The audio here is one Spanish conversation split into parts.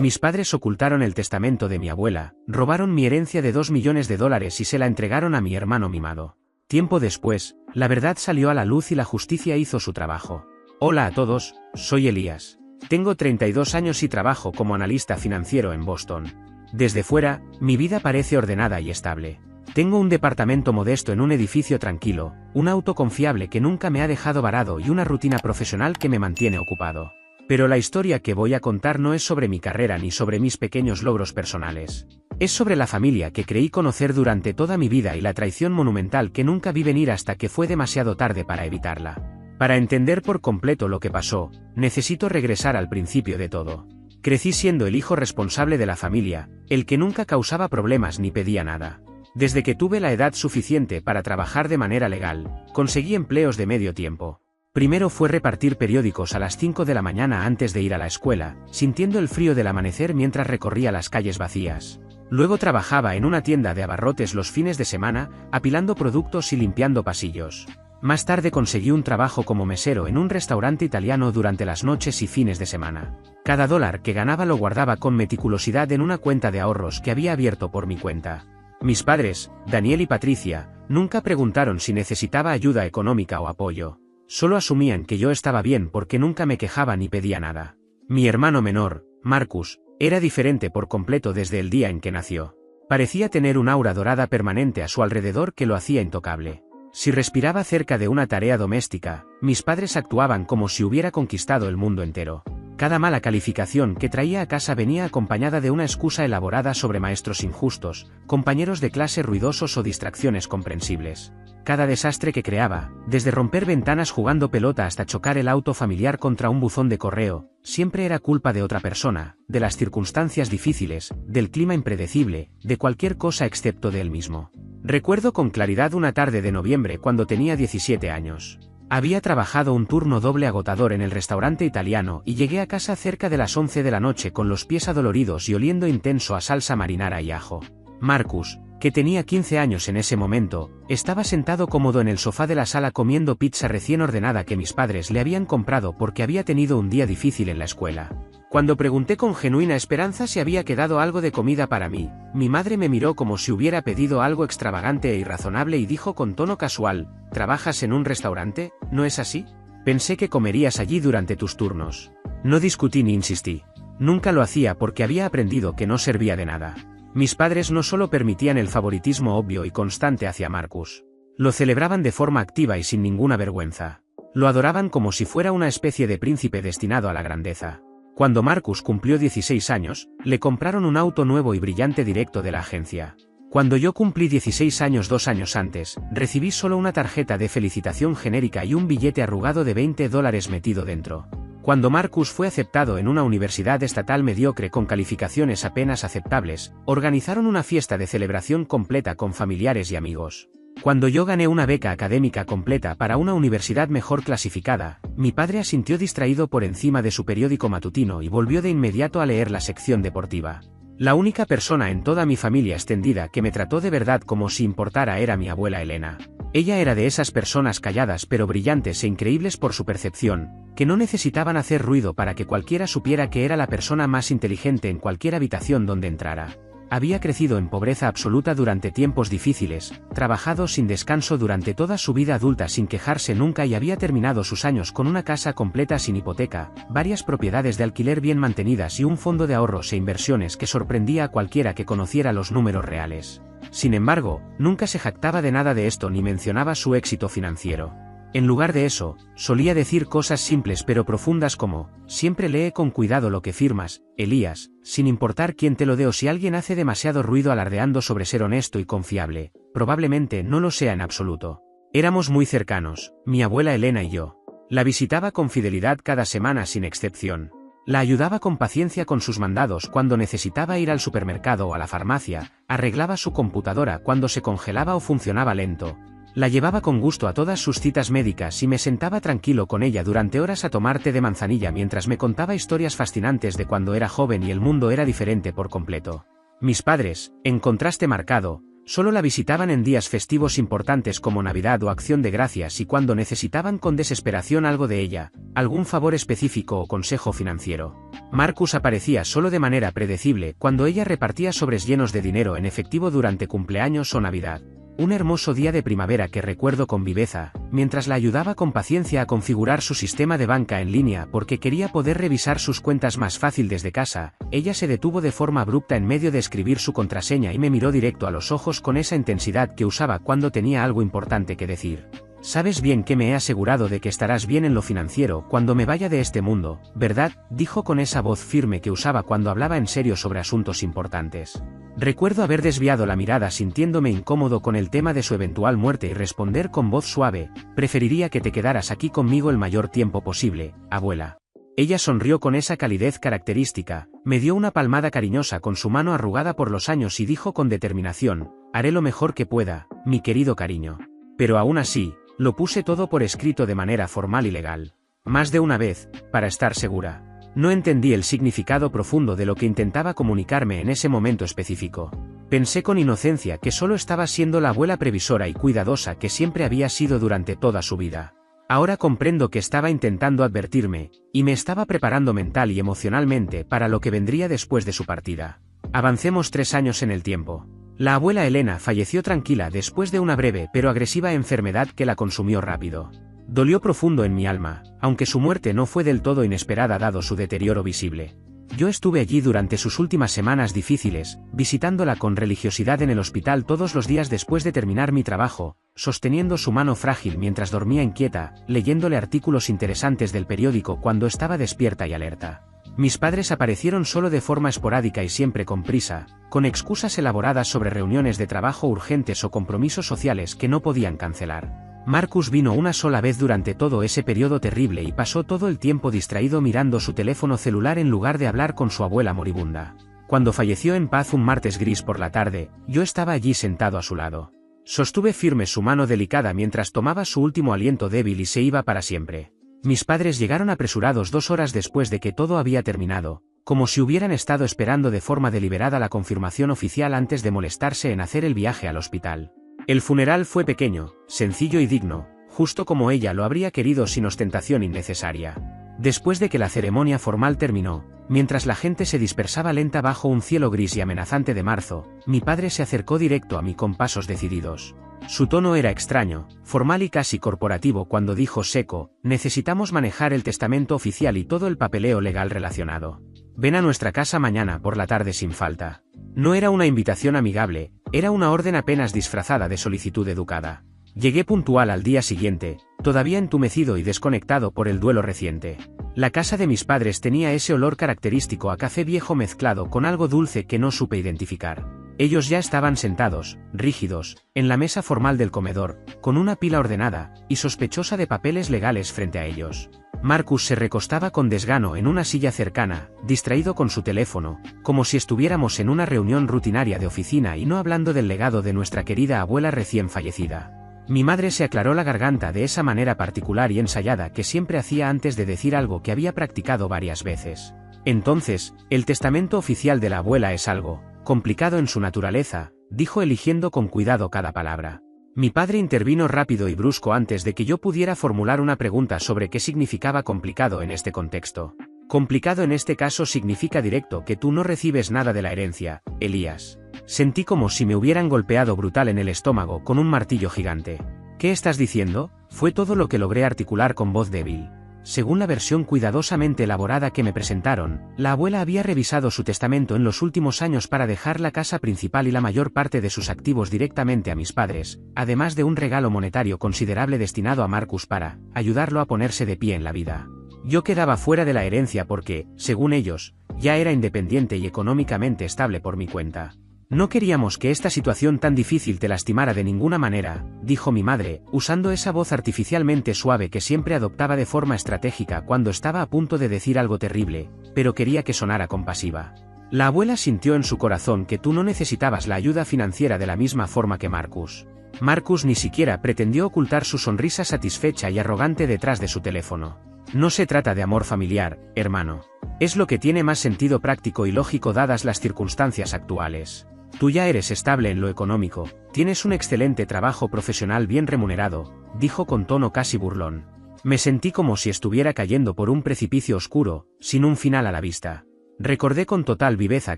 Mis padres ocultaron el testamento de mi abuela, robaron mi herencia de $2 millones y se la entregaron a mi hermano mimado. Tiempo después, la verdad salió a la luz y la justicia hizo su trabajo. Hola a todos, soy Elías. Tengo 32 años y trabajo como analista financiero en Boston. Desde fuera, mi vida parece ordenada y estable. Tengo un departamento modesto en un edificio tranquilo, un auto confiable que nunca me ha dejado varado y una rutina profesional que me mantiene ocupado. Pero la historia que voy a contar no es sobre mi carrera ni sobre mis pequeños logros personales. Es sobre la familia que creí conocer durante toda mi vida y la traición monumental que nunca vi venir hasta que fue demasiado tarde para evitarla. Para entender por completo lo que pasó, necesito regresar al principio de todo. Crecí siendo el hijo responsable de la familia, el que nunca causaba problemas ni pedía nada. Desde que tuve la edad suficiente para trabajar de manera legal, conseguí empleos de medio tiempo. Primero fue repartir periódicos a las 5 de la mañana antes de ir a la escuela, sintiendo el frío del amanecer mientras recorría las calles vacías. Luego trabajaba en una tienda de abarrotes los fines de semana, apilando productos y limpiando pasillos. Más tarde conseguí un trabajo como mesero en un restaurante italiano durante las noches y fines de semana. Cada dólar que ganaba lo guardaba con meticulosidad en una cuenta de ahorros que había abierto por mi cuenta. Mis padres, Daniel y Patricia, nunca preguntaron si necesitaba ayuda económica o apoyo. Solo asumían que yo estaba bien porque nunca me quejaba ni pedía nada. Mi hermano menor, Marcus, era diferente por completo desde el día en que nació. Parecía tener un aura dorada permanente a su alrededor que lo hacía intocable. Si respiraba cerca de una tarea doméstica, mis padres actuaban como si hubiera conquistado el mundo entero. Cada mala calificación que traía a casa venía acompañada de una excusa elaborada sobre maestros injustos, compañeros de clase ruidosos o distracciones comprensibles. Cada desastre que creaba, desde romper ventanas jugando pelota hasta chocar el auto familiar contra un buzón de correo, siempre era culpa de otra persona, de las circunstancias difíciles, del clima impredecible, de cualquier cosa excepto de él mismo. Recuerdo con claridad una tarde de noviembre cuando tenía 17 años. Había trabajado un turno doble agotador en el restaurante italiano y llegué a casa cerca de las 11 de la noche con los pies adoloridos y oliendo intenso a salsa marinara y ajo. Marcus, que tenía 15 años en ese momento, estaba sentado cómodo en el sofá de la sala comiendo pizza recién ordenada que mis padres le habían comprado porque había tenido un día difícil en la escuela. Cuando pregunté con genuina esperanza si había quedado algo de comida para mí, mi madre me miró como si hubiera pedido algo extravagante e irrazonable y dijo con tono casual: ¿trabajas en un restaurante? ¿No es así? Pensé que comerías allí durante tus turnos. No discutí ni insistí. Nunca lo hacía porque había aprendido que no servía de nada. Mis padres no solo permitían el favoritismo obvio y constante hacia Marcus. Lo celebraban de forma activa y sin ninguna vergüenza. Lo adoraban como si fuera una especie de príncipe destinado a la grandeza. Cuando Marcus cumplió 16 años, le compraron un auto nuevo y brillante directo de la agencia. Cuando yo cumplí 16 años 2 años antes, recibí solo una tarjeta de felicitación genérica y un billete arrugado de $20 metido dentro. Cuando Marcus fue aceptado en una universidad estatal mediocre con calificaciones apenas aceptables, organizaron una fiesta de celebración completa con familiares y amigos. Cuando yo gané una beca académica completa para una universidad mejor clasificada, mi padre asintió distraído por encima de su periódico matutino y volvió de inmediato a leer la sección deportiva. La única persona en toda mi familia extendida que me trató de verdad como si importara era mi abuela Elena. Ella era de esas personas calladas pero brillantes e increíbles por su percepción, que no necesitaban hacer ruido para que cualquiera supiera que era la persona más inteligente en cualquier habitación donde entrara. Había crecido en pobreza absoluta durante tiempos difíciles, trabajado sin descanso durante toda su vida adulta sin quejarse nunca y había terminado sus años con una casa completa sin hipoteca, varias propiedades de alquiler bien mantenidas y un fondo de ahorros e inversiones que sorprendía a cualquiera que conociera los números reales. Sin embargo, nunca se jactaba de nada de esto ni mencionaba su éxito financiero. En lugar de eso, solía decir cosas simples pero profundas como: siempre lee con cuidado lo que firmas, Elías, sin importar quién te lo dé o si alguien hace demasiado ruido alardeando sobre ser honesto y confiable, probablemente no lo sea en absoluto. Éramos muy cercanos, mi abuela Elena y yo. La visitaba con fidelidad cada semana sin excepción. La ayudaba con paciencia con sus mandados cuando necesitaba ir al supermercado o a la farmacia, arreglaba su computadora cuando se congelaba o funcionaba lento. La llevaba con gusto a todas sus citas médicas y me sentaba tranquilo con ella durante horas a tomar té de manzanilla mientras me contaba historias fascinantes de cuando era joven y el mundo era diferente por completo. Mis padres, en contraste marcado, Solo la visitaban en días festivos importantes como Navidad o Acción de Gracias y cuando necesitaban con desesperación algo de ella, algún favor específico o consejo financiero. Marcus aparecía solo de manera predecible cuando ella repartía sobres llenos de dinero en efectivo durante cumpleaños o Navidad. Un hermoso día de primavera que recuerdo con viveza, mientras la ayudaba con paciencia a configurar su sistema de banca en línea porque quería poder revisar sus cuentas más fácil desde casa, ella se detuvo de forma abrupta en medio de escribir su contraseña y me miró directo a los ojos con esa intensidad que usaba cuando tenía algo importante que decir. Sabes bien que me he asegurado de que estarás bien en lo financiero cuando me vaya de este mundo, ¿verdad?, dijo con esa voz firme que usaba cuando hablaba en serio sobre asuntos importantes. Recuerdo haber desviado la mirada sintiéndome incómodo con el tema de su eventual muerte y responder con voz suave, preferiría que te quedaras aquí conmigo el mayor tiempo posible, abuela. Ella sonrió con esa calidez característica, me dio una palmada cariñosa con su mano arrugada por los años y dijo con determinación, haré lo mejor que pueda, mi querido cariño. Pero aún así, lo puse todo por escrito de manera formal y legal. Más de una vez, para estar segura. No entendí el significado profundo de lo que intentaba comunicarme en ese momento específico. Pensé con inocencia que solo estaba siendo la abuela previsora y cuidadosa que siempre había sido durante toda su vida. Ahora comprendo que estaba intentando advertirme, y me estaba preparando mental y emocionalmente para lo que vendría después de su partida. Avancemos 3 años en el tiempo. La abuela Elena falleció tranquila después de una breve pero agresiva enfermedad que la consumió rápido. Dolió profundo en mi alma, aunque su muerte no fue del todo inesperada dado su deterioro visible. Yo estuve allí durante sus últimas semanas difíciles, visitándola con religiosidad en el hospital todos los días después de terminar mi trabajo, sosteniendo su mano frágil mientras dormía inquieta, leyéndole artículos interesantes del periódico cuando estaba despierta y alerta. Mis padres aparecieron solo de forma esporádica y siempre con prisa, con excusas elaboradas sobre reuniones de trabajo urgentes o compromisos sociales que no podían cancelar. Marcus vino una sola vez durante todo ese periodo terrible y pasó todo el tiempo distraído mirando su teléfono celular en lugar de hablar con su abuela moribunda. Cuando falleció en paz un martes gris por la tarde, yo estaba allí sentado a su lado. Sostuve firme su mano delicada mientras tomaba su último aliento débil y se iba para siempre. Mis padres llegaron apresurados 2 horas después de que todo había terminado, como si hubieran estado esperando de forma deliberada la confirmación oficial antes de molestarse en hacer el viaje al hospital. El funeral fue pequeño, sencillo y digno, justo como ella lo habría querido sin ostentación innecesaria. Después de que la ceremonia formal terminó, mientras la gente se dispersaba lenta bajo un cielo gris y amenazante de marzo, mi padre se acercó directo a mí con pasos decididos. Su tono era extraño, formal y casi corporativo cuando dijo seco, necesitamos manejar el testamento oficial y todo el papeleo legal relacionado. Ven a nuestra casa mañana por la tarde sin falta. No era una invitación amigable, era una orden apenas disfrazada de solicitud educada. Llegué puntual al día siguiente, todavía entumecido y desconectado por el duelo reciente. La casa de mis padres tenía ese olor característico a café viejo mezclado con algo dulce que no supe identificar. Ellos ya estaban sentados, rígidos, en la mesa formal del comedor, con una pila ordenada y sospechosa de papeles legales frente a ellos. Marcus se recostaba con desgano en una silla cercana, distraído con su teléfono, como si estuviéramos en una reunión rutinaria de oficina y no hablando del legado de nuestra querida abuela recién fallecida. Mi madre se aclaró la garganta de esa manera particular y ensayada que siempre hacía antes de decir algo que había practicado varias veces. Entonces, el testamento oficial de la abuela es algo complicado en su naturaleza, dijo eligiendo con cuidado cada palabra. Mi padre intervino rápido y brusco antes de que yo pudiera formular una pregunta sobre qué significaba complicado en este contexto. Complicado en este caso significa directo que tú no recibes nada de la herencia, Elías. Sentí como si me hubieran golpeado brutal en el estómago con un martillo gigante. ¿Qué estás diciendo? Fue todo lo que logré articular con voz débil. Según la versión cuidadosamente elaborada que me presentaron, la abuela había revisado su testamento en los últimos años para dejar la casa principal y la mayor parte de sus activos directamente a mis padres, además de un regalo monetario considerable destinado a Marcus para ayudarlo a ponerse de pie en la vida. Yo quedaba fuera de la herencia porque, según ellos, ya era independiente y económicamente estable por mi cuenta. No queríamos que esta situación tan difícil te lastimara de ninguna manera, dijo mi madre, usando esa voz artificialmente suave que siempre adoptaba de forma estratégica cuando estaba a punto de decir algo terrible, pero quería que sonara compasiva. La abuela sintió en su corazón que tú no necesitabas la ayuda financiera de la misma forma que Marcus. Marcus ni siquiera pretendió ocultar su sonrisa satisfecha y arrogante detrás de su teléfono. No se trata de amor familiar, hermano. Es lo que tiene más sentido práctico y lógico dadas las circunstancias actuales. Tú ya eres estable en lo económico, tienes un excelente trabajo profesional bien remunerado, dijo con tono casi burlón. Me sentí como si estuviera cayendo por un precipicio oscuro, sin un final a la vista. Recordé con total viveza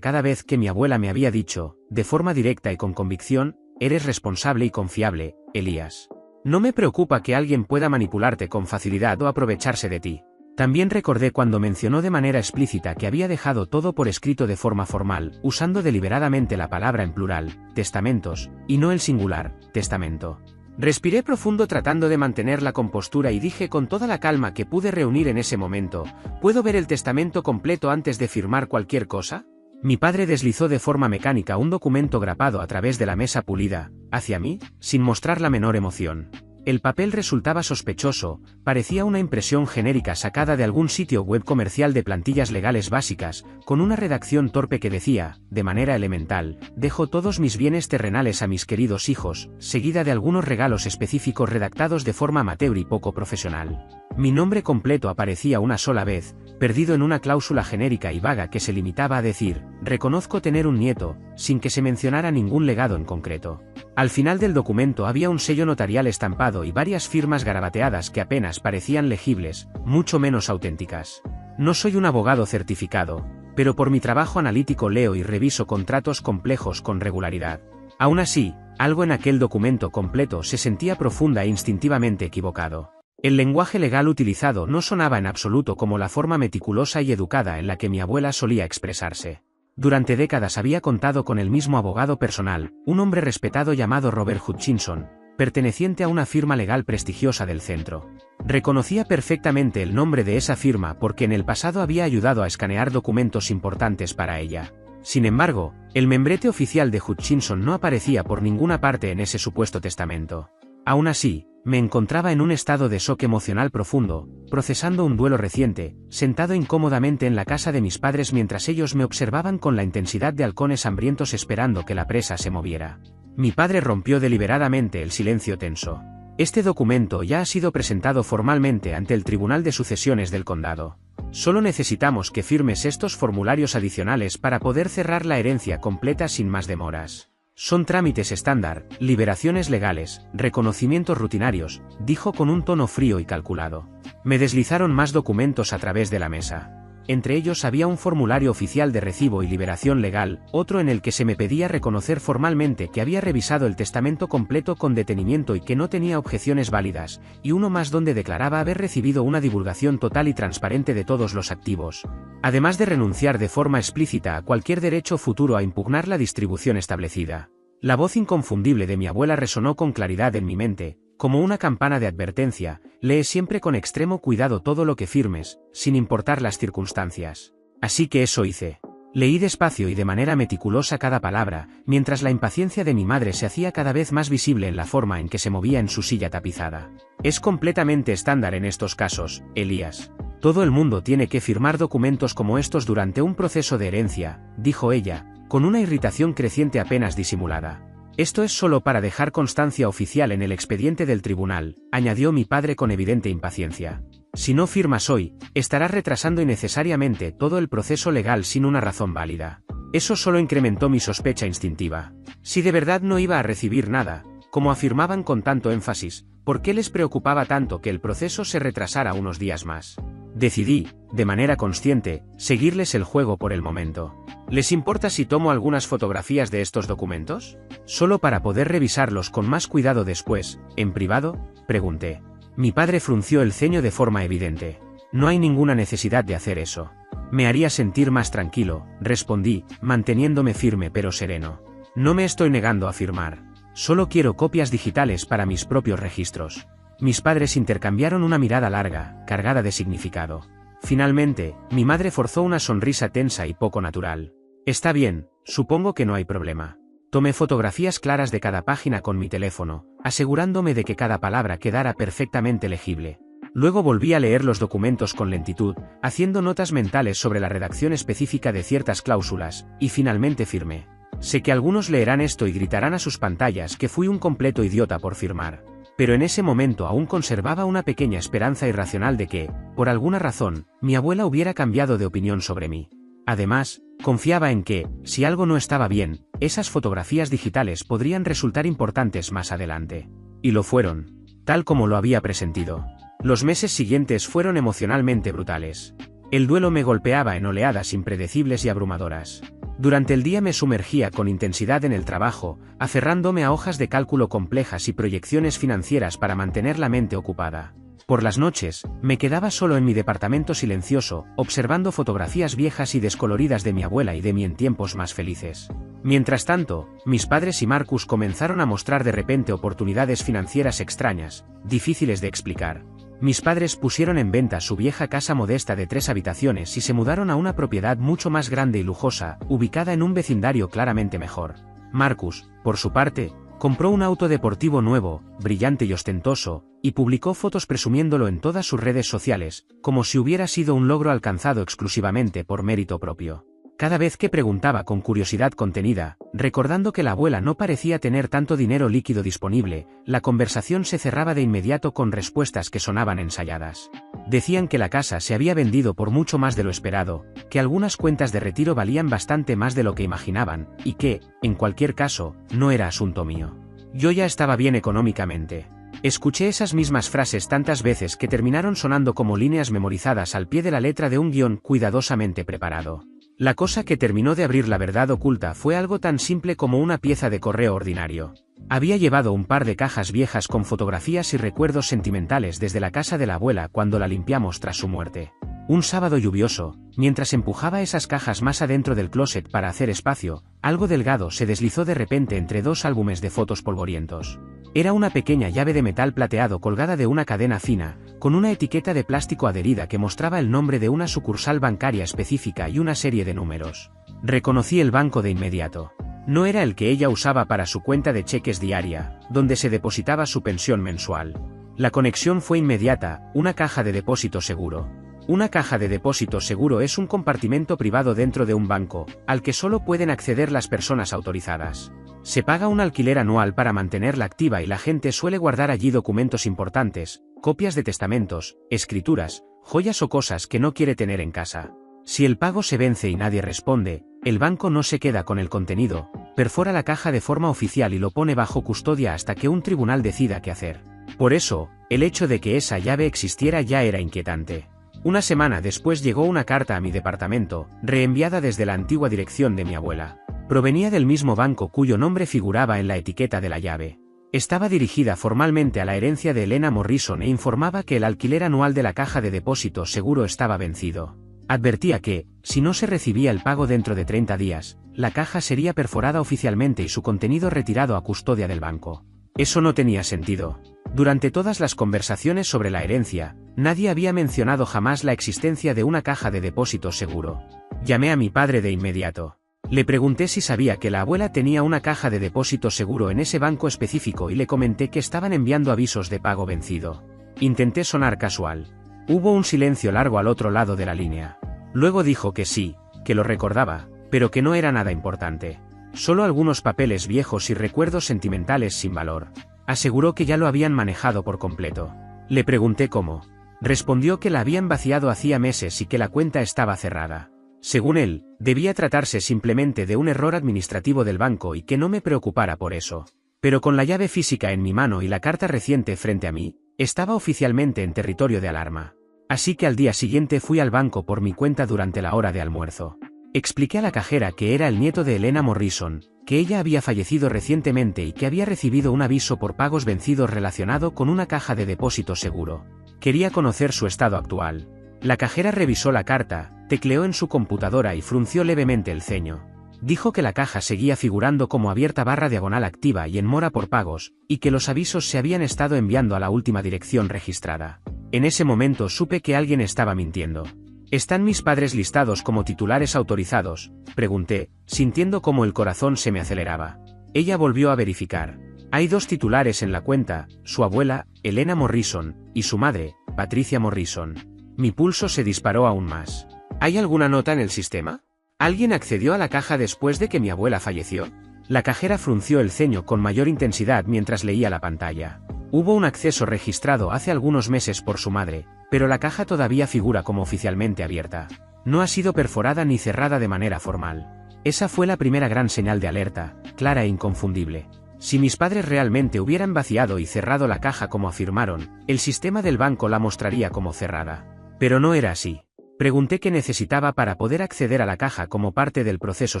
cada vez que mi abuela me había dicho, de forma directa y con convicción, eres responsable y confiable, Elías. No me preocupa que alguien pueda manipularte con facilidad o aprovecharse de ti. También recordé cuando mencionó de manera explícita que había dejado todo por escrito de forma formal, usando deliberadamente la palabra en plural, testamentos, y no el singular, testamento. Respiré profundo tratando de mantener la compostura y dije con toda la calma que pude reunir en ese momento, ¿puedo ver el testamento completo antes de firmar cualquier cosa? Mi padre deslizó de forma mecánica un documento grapado a través de la mesa pulida, hacia mí, sin mostrar la menor emoción. El papel resultaba sospechoso, parecía una impresión genérica sacada de algún sitio web comercial de plantillas legales básicas, con una redacción torpe que decía, de manera elemental, dejo todos mis bienes terrenales a mis queridos hijos, seguida de algunos regalos específicos redactados de forma amateur y poco profesional. Mi nombre completo aparecía una sola vez, perdido en una cláusula genérica y vaga que se limitaba a decir, reconozco tener un nieto, sin que se mencionara ningún legado en concreto. Al final del documento había un sello notarial estampado y varias firmas garabateadas que apenas parecían legibles, mucho menos auténticas. No soy un abogado certificado, pero por mi trabajo analítico leo y reviso contratos complejos con regularidad. Aún así, algo en aquel documento completo se sentía profunda e instintivamente equivocado. El lenguaje legal utilizado no sonaba en absoluto como la forma meticulosa y educada en la que mi abuela solía expresarse. Durante décadas había contado con el mismo abogado personal, un hombre respetado llamado Robert Hutchinson, perteneciente a una firma legal prestigiosa del centro. Reconocía perfectamente el nombre de esa firma porque en el pasado había ayudado a escanear documentos importantes para ella. Sin embargo, el membrete oficial de Hutchinson no aparecía por ninguna parte en ese supuesto testamento. Aún así, me encontraba en un estado de shock emocional profundo, procesando un duelo reciente, sentado incómodamente en la casa de mis padres mientras ellos me observaban con la intensidad de halcones hambrientos esperando que la presa se moviera. Mi padre rompió deliberadamente el silencio tenso. Este documento ya ha sido presentado formalmente ante el Tribunal de Sucesiones del Condado. Solo necesitamos que firmes estos formularios adicionales para poder cerrar la herencia completa sin más demoras. Son trámites estándar, liberaciones legales, reconocimientos rutinarios, dijo con un tono frío y calculado. Me deslizaron más documentos a través de la mesa. Entre ellos había un formulario oficial de recibo y liberación legal, otro en el que se me pedía reconocer formalmente que había revisado el testamento completo con detenimiento y que no tenía objeciones válidas, y uno más donde declaraba haber recibido una divulgación total y transparente de todos los activos, además de renunciar de forma explícita a cualquier derecho futuro a impugnar la distribución establecida. La voz inconfundible de mi abuela resonó con claridad en mi mente, como una campana de advertencia, lee siempre con extremo cuidado todo lo que firmes, sin importar las circunstancias. Así que eso hice. Leí despacio y de manera meticulosa cada palabra, mientras la impaciencia de mi madre se hacía cada vez más visible en la forma en que se movía en su silla tapizada. Es completamente estándar en estos casos, Elías. Todo el mundo tiene que firmar documentos como estos durante un proceso de herencia, dijo ella, con una irritación creciente apenas disimulada. Esto es solo para dejar constancia oficial en el expediente del tribunal, añadió mi padre con evidente impaciencia. Si no firmas hoy, estarás retrasando innecesariamente todo el proceso legal sin una razón válida. Eso solo incrementó mi sospecha instintiva. Si de verdad no iba a recibir nada, como afirmaban con tanto énfasis, ¿por qué les preocupaba tanto que el proceso se retrasara unos días más? Decidí, de manera consciente, seguirles el juego por el momento. ¿Les importa si tomo algunas fotografías de estos documentos? Solo para poder revisarlos con más cuidado después, en privado, pregunté. Mi padre frunció el ceño de forma evidente. No hay ninguna necesidad de hacer eso. Me haría sentir más tranquilo, respondí, manteniéndome firme pero sereno. No me estoy negando a firmar. Solo quiero copias digitales para mis propios registros. Mis padres intercambiaron una mirada larga, cargada de significado. Finalmente, mi madre forzó una sonrisa tensa y poco natural. Está bien, supongo que no hay problema. Tomé fotografías claras de cada página con mi teléfono, asegurándome de que cada palabra quedara perfectamente legible. Luego volví a leer los documentos con lentitud, haciendo notas mentales sobre la redacción específica de ciertas cláusulas, y finalmente firmé. Sé que algunos leerán esto y gritarán a sus pantallas que fui un completo idiota por firmar. Pero en ese momento aún conservaba una pequeña esperanza irracional de que, por alguna razón, mi abuela hubiera cambiado de opinión sobre mí. Además, confiaba en que, si algo no estaba bien, esas fotografías digitales podrían resultar importantes más adelante. Y lo fueron, tal como lo había presentido. Los meses siguientes fueron emocionalmente brutales. El duelo me golpeaba en oleadas impredecibles y abrumadoras. Durante el día me sumergía con intensidad en el trabajo, aferrándome a hojas de cálculo complejas y proyecciones financieras para mantener la mente ocupada. Por las noches, me quedaba solo en mi departamento silencioso, observando fotografías viejas y descoloridas de mi abuela y de mí en tiempos más felices. Mientras tanto, mis padres y Marcus comenzaron a mostrar de repente oportunidades financieras extrañas, difíciles de explicar. Mis padres pusieron en venta su vieja casa modesta de 3 habitaciones y se mudaron a una propiedad mucho más grande y lujosa, ubicada en un vecindario claramente mejor. Marcus, por su parte, compró un auto deportivo nuevo, brillante y ostentoso, y publicó fotos presumiéndolo en todas sus redes sociales, como si hubiera sido un logro alcanzado exclusivamente por mérito propio. Cada vez que preguntaba con curiosidad contenida, recordando que la abuela no parecía tener tanto dinero líquido disponible, la conversación se cerraba de inmediato con respuestas que sonaban ensayadas. Decían que la casa se había vendido por mucho más de lo esperado, que algunas cuentas de retiro valían bastante más de lo que imaginaban, y que, en cualquier caso, no era asunto mío. Yo ya estaba bien económicamente. Escuché esas mismas frases tantas veces que terminaron sonando como líneas memorizadas al pie de la letra de un guión cuidadosamente preparado. La cosa que terminó de abrir la verdad oculta fue algo tan simple como una pieza de correo ordinario. Había llevado un par de cajas viejas con fotografías y recuerdos sentimentales desde la casa de la abuela cuando la limpiamos tras su muerte. Un sábado lluvioso, mientras empujaba esas cajas más adentro del closet para hacer espacio, algo delgado se deslizó de repente entre 2 álbumes de fotos polvorientos. Era una pequeña llave de metal plateado colgada de una cadena fina, con una etiqueta de plástico adherida que mostraba el nombre de una sucursal bancaria específica y una serie de números. Reconocí el banco de inmediato. No era el que ella usaba para su cuenta de cheques diaria, donde se depositaba su pensión mensual. La conexión fue inmediata, una caja de depósito seguro. Una caja de depósito seguro es un compartimento privado dentro de un banco, al que solo pueden acceder las personas autorizadas. Se paga un alquiler anual para mantenerla activa y la gente suele guardar allí documentos importantes, copias de testamentos, escrituras, joyas o cosas que no quiere tener en casa. Si el pago se vence y nadie responde, el banco no se queda con el contenido, perfora la caja de forma oficial y lo pone bajo custodia hasta que un tribunal decida qué hacer. Por eso, el hecho de que esa llave existiera ya era inquietante. Una semana después llegó una carta a mi departamento, reenviada desde la antigua dirección de mi abuela. Provenía del mismo banco cuyo nombre figuraba en la etiqueta de la llave. Estaba dirigida formalmente a la herencia de Elena Morrison e informaba que el alquiler anual de la caja de depósito seguro estaba vencido. Advertía que, si no se recibía el pago dentro de 30 días, la caja sería perforada oficialmente y su contenido retirado a custodia del banco. Eso no tenía sentido. Durante todas las conversaciones sobre la herencia, nadie había mencionado jamás la existencia de una caja de depósito seguro. Llamé a mi padre de inmediato. Le pregunté si sabía que la abuela tenía una caja de depósito seguro en ese banco específico y le comenté que estaban enviando avisos de pago vencido. Intenté sonar casual. Hubo un silencio largo al otro lado de la línea. Luego dijo que sí, que lo recordaba, pero que no era nada importante. Solo algunos papeles viejos y recuerdos sentimentales sin valor. Aseguró que ya lo habían manejado por completo. Le pregunté cómo. Respondió que la habían vaciado hacía meses y que la cuenta estaba cerrada. Según él, debía tratarse simplemente de un error administrativo del banco y que no me preocupara por eso. Pero con la llave física en mi mano y la carta reciente frente a mí, estaba oficialmente en territorio de alarma. Así que al día siguiente fui al banco por mi cuenta durante la hora de almuerzo. Expliqué a la cajera que era el nieto de Elena Morrison, que ella había fallecido recientemente y que había recibido un aviso por pagos vencidos relacionado con una caja de depósito seguro. Quería conocer su estado actual. La cajera revisó la carta, tecleó en su computadora y frunció levemente el ceño. Dijo que la caja seguía figurando como abierta / activa y en mora por pagos, y que los avisos se habían estado enviando a la última dirección registrada. En ese momento supe que alguien estaba mintiendo. ¿Están mis padres listados como titulares autorizados?, pregunté, sintiendo cómo el corazón se me aceleraba. Ella volvió a verificar. Hay 2 titulares en la cuenta, su abuela, Elena Morrison, y su madre, Patricia Morrison. Mi pulso se disparó aún más. ¿Hay alguna nota en el sistema? ¿Alguien accedió a la caja después de que mi abuela falleció? La cajera frunció el ceño con mayor intensidad mientras leía la pantalla. Hubo un acceso registrado hace algunos meses por su madre, pero la caja todavía figura como oficialmente abierta. No ha sido perforada ni cerrada de manera formal. Esa fue la primera gran señal de alerta, clara e inconfundible. Si mis padres realmente hubieran vaciado y cerrado la caja como afirmaron, el sistema del banco la mostraría como cerrada. Pero no era así. Pregunté qué necesitaba para poder acceder a la caja como parte del proceso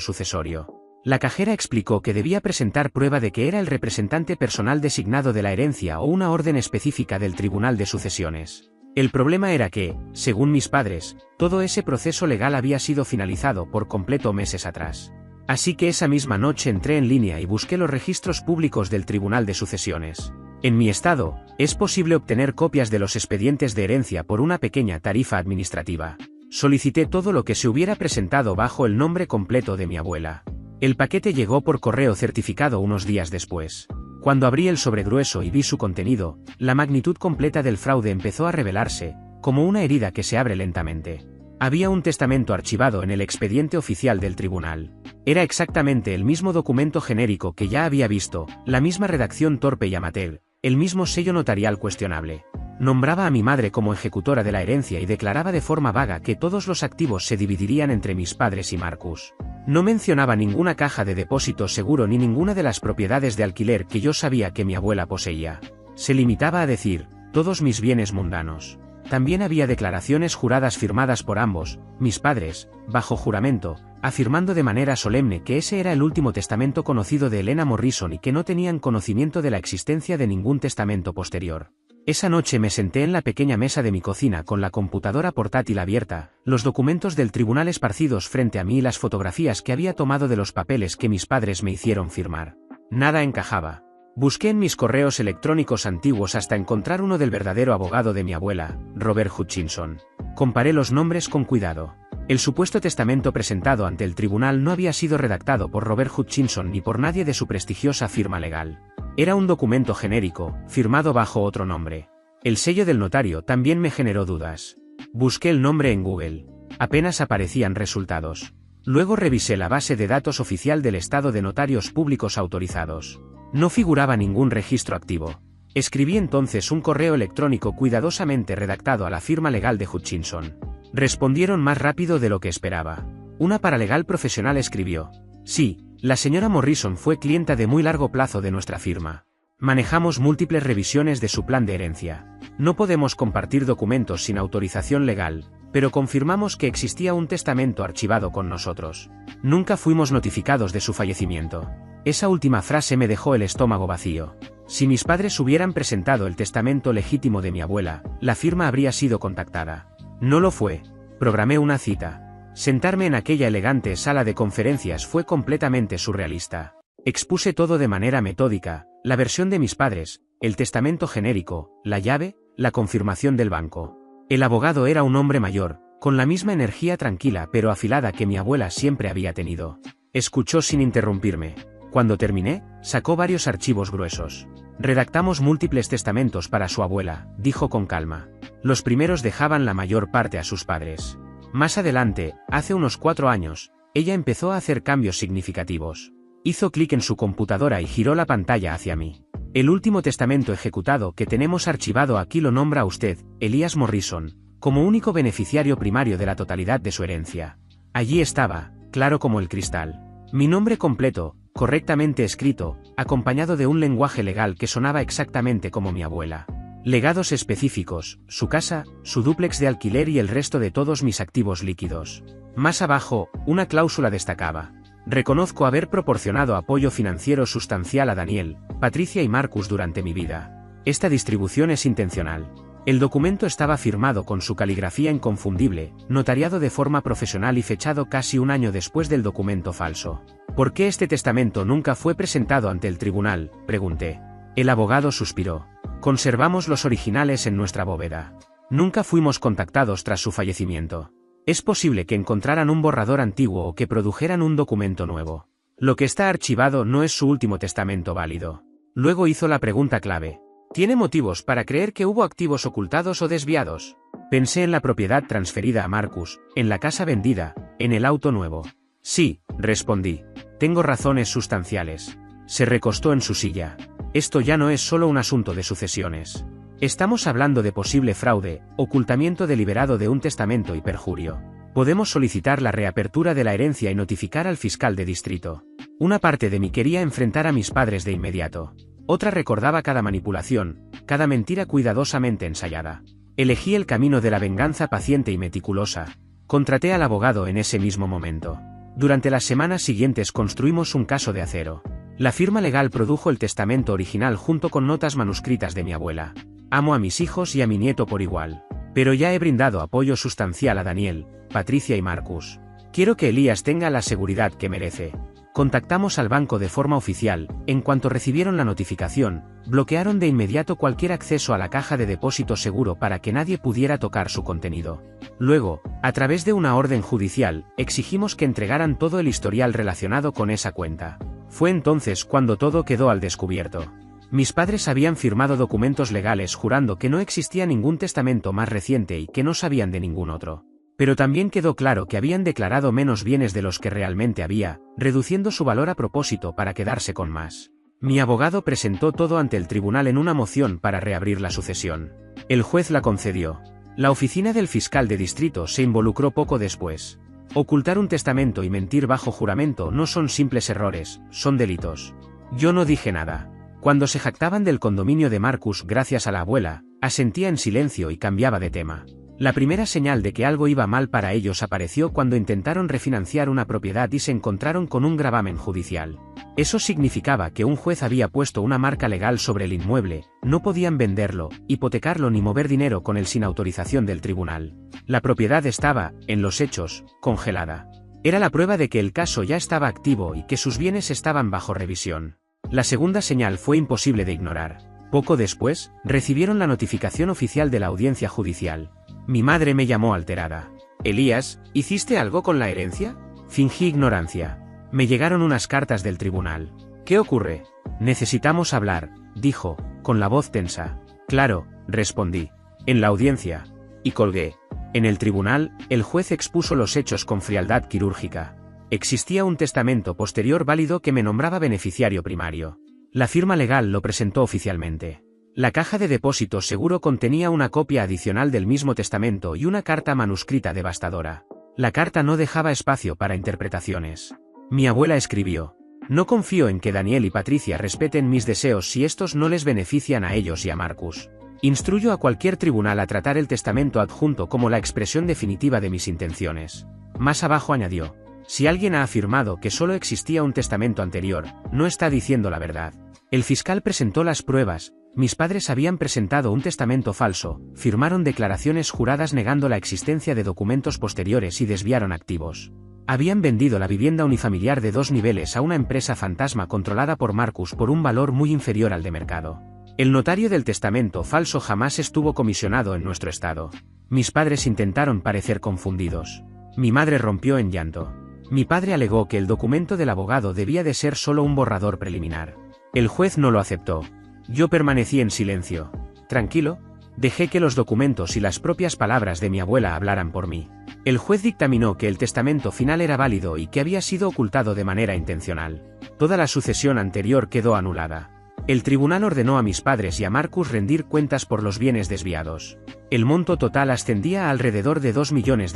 sucesorio. La cajera explicó que debía presentar prueba de que era el representante personal designado de la herencia o una orden específica del Tribunal de Sucesiones. El problema era que, según mis padres, todo ese proceso legal había sido finalizado por completo meses atrás. Así que esa misma noche entré en línea y busqué los registros públicos del Tribunal de Sucesiones. En mi estado, es posible obtener copias de los expedientes de herencia por una pequeña tarifa administrativa. Solicité todo lo que se hubiera presentado bajo el nombre completo de mi abuela. El paquete llegó por correo certificado unos días después. Cuando abrí el sobre grueso y vi su contenido, la magnitud completa del fraude empezó a revelarse, como una herida que se abre lentamente. Había un testamento archivado en el expediente oficial del tribunal. Era exactamente el mismo documento genérico que ya había visto, la misma redacción torpe y amateur, el mismo sello notarial cuestionable. Nombraba a mi madre como ejecutora de la herencia y declaraba de forma vaga que todos los activos se dividirían entre mis padres y Marcus. No mencionaba ninguna caja de depósito seguro ni ninguna de las propiedades de alquiler que yo sabía que mi abuela poseía. Se limitaba a decir, todos mis bienes mundanos. También había declaraciones juradas firmadas por ambos, mis padres, bajo juramento, afirmando de manera solemne que ese era el último testamento conocido de Elena Morrison y que no tenían conocimiento de la existencia de ningún testamento posterior. Esa noche me senté en la pequeña mesa de mi cocina con la computadora portátil abierta, los documentos del tribunal esparcidos frente a mí y las fotografías que había tomado de los papeles que mis padres me hicieron firmar. Nada encajaba. Busqué en mis correos electrónicos antiguos hasta encontrar uno del verdadero abogado de mi abuela, Robert Hutchinson. Comparé los nombres con cuidado. El supuesto testamento presentado ante el tribunal no había sido redactado por Robert Hutchinson ni por nadie de su prestigiosa firma legal. Era un documento genérico, firmado bajo otro nombre. El sello del notario también me generó dudas. Busqué el nombre en Google. Apenas aparecían resultados. Luego revisé la base de datos oficial del Estado de Notarios Públicos Autorizados. No figuraba ningún registro activo. Escribí entonces un correo electrónico cuidadosamente redactado a la firma legal de Hutchinson. Respondieron más rápido de lo que esperaba. Una paralegal profesional escribió: sí, la señora Morrison fue clienta de muy largo plazo de nuestra firma. Manejamos múltiples revisiones de su plan de herencia. No podemos compartir documentos sin autorización legal, pero confirmamos que existía un testamento archivado con nosotros. Nunca fuimos notificados de su fallecimiento. Esa última frase me dejó el estómago vacío. Si mis padres hubieran presentado el testamento legítimo de mi abuela, la firma habría sido contactada. No lo fue. Programé una cita. Sentarme en aquella elegante sala de conferencias fue completamente surrealista. Expuse todo de manera metódica, la versión de mis padres, el testamento genérico, la llave, la confirmación del banco. El abogado era un hombre mayor, con la misma energía tranquila pero afilada que mi abuela siempre había tenido. Escuchó sin interrumpirme. Cuando terminé, sacó varios archivos gruesos. Redactamos múltiples testamentos para su abuela, dijo con calma. Los primeros dejaban la mayor parte a sus padres. Más adelante, hace unos 4 años, ella empezó a hacer cambios significativos. Hizo clic en su computadora y giró la pantalla hacia mí. El último testamento ejecutado que tenemos archivado aquí lo nombra a usted, Elias Morrison, como único beneficiario primario de la totalidad de su herencia. Allí estaba, claro como el cristal, mi nombre completo, correctamente escrito, acompañado de un lenguaje legal que sonaba exactamente como mi abuela. Legados específicos, su casa, su dúplex de alquiler y el resto de todos mis activos líquidos. Más abajo, una cláusula destacaba: reconozco haber proporcionado apoyo financiero sustancial a Daniel, Patricia y Marcus durante mi vida. Esta distribución es intencional. El documento estaba firmado con su caligrafía inconfundible, notariado de forma profesional y fechado casi un año después del documento falso. ¿Por qué este testamento nunca fue presentado ante el tribunal?, pregunté. El abogado suspiró. Conservamos los originales en nuestra bóveda. Nunca fuimos contactados tras su fallecimiento. Es posible que encontraran un borrador antiguo o que produjeran un documento nuevo. Lo que está archivado no es su último testamento válido. Luego hizo la pregunta clave. ¿Tiene motivos para creer que hubo activos ocultados o desviados? Pensé en la propiedad transferida a Marcus, en la casa vendida, en el auto nuevo. Sí, respondí. Tengo razones sustanciales. Se recostó en su silla. Esto ya no es solo un asunto de sucesiones. Estamos hablando de posible fraude, ocultamiento deliberado de un testamento y perjurio. Podemos solicitar la reapertura de la herencia y notificar al fiscal de distrito. Una parte de mí quería enfrentar a mis padres de inmediato. Otra recordaba cada manipulación, cada mentira cuidadosamente ensayada. Elegí el camino de la venganza paciente y meticulosa. Contraté al abogado en ese mismo momento. Durante las semanas siguientes construimos un caso de acero. La firma legal produjo el testamento original junto con notas manuscritas de mi abuela. Amo a mis hijos y a mi nieto por igual. Pero ya he brindado apoyo sustancial a Daniel, Patricia y Marcus. Quiero que Elías tenga la seguridad que merece. Contactamos al banco de forma oficial. En cuanto recibieron la notificación, bloquearon de inmediato cualquier acceso a la caja de depósito seguro para que nadie pudiera tocar su contenido. Luego, a través de una orden judicial, exigimos que entregaran todo el historial relacionado con esa cuenta. Fue entonces cuando todo quedó al descubierto. Mis padres habían firmado documentos legales jurando que no existía ningún testamento más reciente y que no sabían de ningún otro. Pero también quedó claro que habían declarado menos bienes de los que realmente había, reduciendo su valor a propósito para quedarse con más. Mi abogado presentó todo ante el tribunal en una moción para reabrir la sucesión. El juez la concedió. La oficina del fiscal de distrito se involucró poco después. Ocultar un testamento y mentir bajo juramento no son simples errores, son delitos. Yo no dije nada. Cuando se jactaban del condominio de Marcus gracias a la abuela, asentía en silencio y cambiaba de tema. La primera señal de que algo iba mal para ellos apareció cuando intentaron refinanciar una propiedad y se encontraron con un gravamen judicial. Eso significaba que un juez había puesto una marca legal sobre el inmueble, no podían venderlo, hipotecarlo ni mover dinero con él sin autorización del tribunal. La propiedad estaba, en los hechos, congelada. Era la prueba de que el caso ya estaba activo y que sus bienes estaban bajo revisión. La segunda señal fue imposible de ignorar. Poco después, recibieron la notificación oficial de la audiencia judicial. Mi madre me llamó alterada. «Elías, ¿hiciste algo con la herencia?» Fingí ignorancia. Me llegaron unas cartas del tribunal. «¿Qué ocurre?» «Necesitamos hablar», dijo, con la voz tensa. «Claro», respondí. «En la audiencia». Y colgué. En el tribunal, el juez expuso los hechos con frialdad quirúrgica. Existía un testamento posterior válido que me nombraba beneficiario primario. La firma legal lo presentó oficialmente. La caja de depósito seguro contenía una copia adicional del mismo testamento y una carta manuscrita devastadora. La carta no dejaba espacio para interpretaciones. Mi abuela escribió: «No confío en que Daniel y Patricia respeten mis deseos si estos no les benefician a ellos y a Marcus. Instruyo a cualquier tribunal a tratar el testamento adjunto como la expresión definitiva de mis intenciones». Más abajo añadió: «Si alguien ha afirmado que solo existía un testamento anterior, no está diciendo la verdad». El fiscal presentó las pruebas. Mis padres habían presentado un testamento falso, firmaron declaraciones juradas negando la existencia de documentos posteriores y desviaron activos. Habían vendido la vivienda unifamiliar de 2 niveles a una empresa fantasma controlada por Marcus por un valor muy inferior al de mercado. El notario del testamento falso jamás estuvo comisionado en nuestro estado. Mis padres intentaron parecer confundidos. Mi madre rompió en llanto. Mi padre alegó que el documento del abogado debía de ser solo un borrador preliminar. El juez no lo aceptó. Yo permanecí en silencio. Tranquilo, dejé que los documentos y las propias palabras de mi abuela hablaran por mí. El juez dictaminó que el testamento final era válido y que había sido ocultado de manera intencional. Toda la sucesión anterior quedó anulada. El tribunal ordenó a mis padres y a Marcus rendir cuentas por los bienes desviados. El monto total ascendía a alrededor de $2 millones.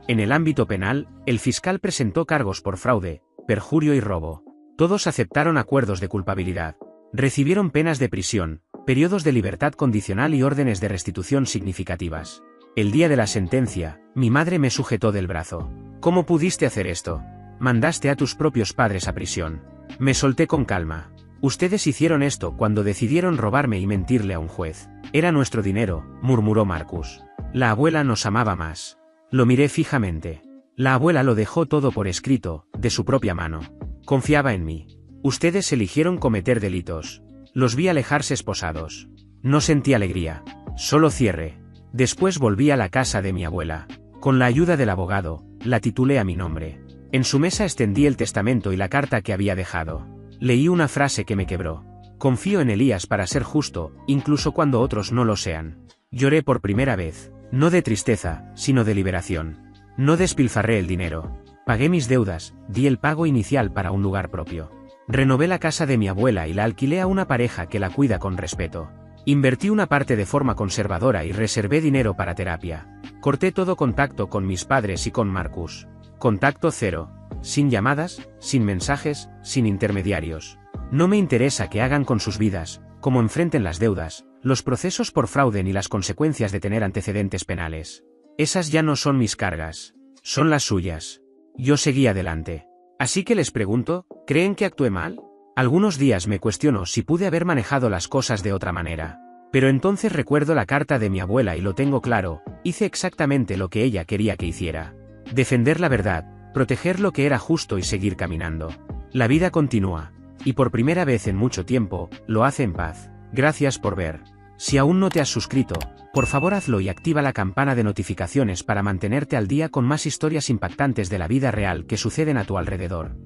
En el ámbito penal, el fiscal presentó cargos por fraude, perjurio y robo. Todos aceptaron acuerdos de culpabilidad. Recibieron penas de prisión, periodos de libertad condicional y órdenes de restitución significativas. El día de la sentencia, mi madre me sujetó del brazo. «¿Cómo pudiste hacer esto? Mandaste a tus propios padres a prisión». Me solté con calma. «Ustedes hicieron esto cuando decidieron robarme y mentirle a un juez. Era nuestro dinero», murmuró Marcus. «La abuela nos amaba más». Lo miré fijamente. La abuela lo dejó todo por escrito, de su propia mano. Confiaba en mí. «Ustedes eligieron cometer delitos. Los vi alejarse esposados. No sentí alegría. Solo cierre». Después volví a la casa de mi abuela. Con la ayuda del abogado, la titulé a mi nombre. En su mesa extendí el testamento y la carta que había dejado. Leí una frase que me quebró. «Confío en Elías para ser justo, incluso cuando otros no lo sean». Lloré por primera vez. No de tristeza, sino de liberación. No despilfarré el dinero. Pagué mis deudas, di el pago inicial para un lugar propio. Renové la casa de mi abuela y la alquilé a una pareja que la cuida con respeto. Invertí una parte de forma conservadora y reservé dinero para terapia. Corté todo contacto con mis padres y con Marcus. Contacto cero. Sin llamadas, sin mensajes, sin intermediarios. No me interesa qué hagan con sus vidas, cómo enfrenten las deudas, los procesos por fraude ni las consecuencias de tener antecedentes penales. Esas ya no son mis cargas. Son las suyas. Yo seguí adelante. Así que les pregunto, ¿creen que actué mal? Algunos días me cuestiono si pude haber manejado las cosas de otra manera. Pero entonces recuerdo la carta de mi abuela y lo tengo claro, hice exactamente lo que ella quería que hiciera. Defender la verdad, proteger lo que era justo y seguir caminando. La vida continúa. Y por primera vez en mucho tiempo, lo hace en paz. Gracias por ver. Si aún no te has suscrito, por favor hazlo y activa la campana de notificaciones para mantenerte al día con más historias impactantes de la vida real que suceden a tu alrededor.